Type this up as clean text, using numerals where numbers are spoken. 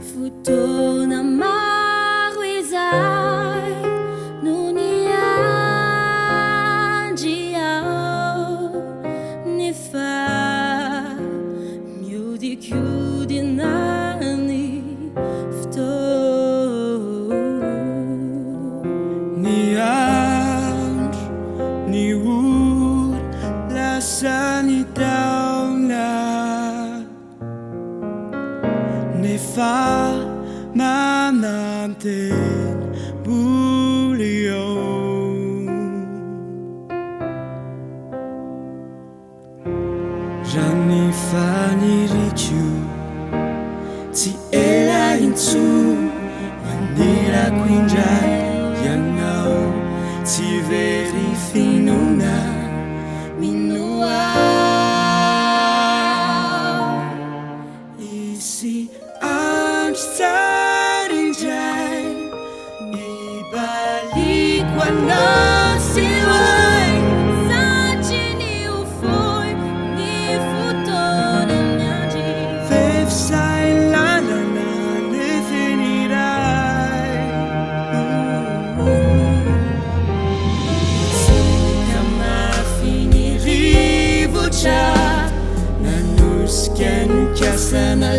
Futona maruizai nunianjiao nifa miudi chiudi nani fto ni andro ni ur lasanidauna nefa mananten bulio Jani fani richu ti ela intu manera quinjai yanau ti veri finuna minua isi anstarinjai ibalik wanasiwai Sagini ufoi ni futona nyanji Vevsai la la la ne finirai kama finirivo cha Nanusken kasana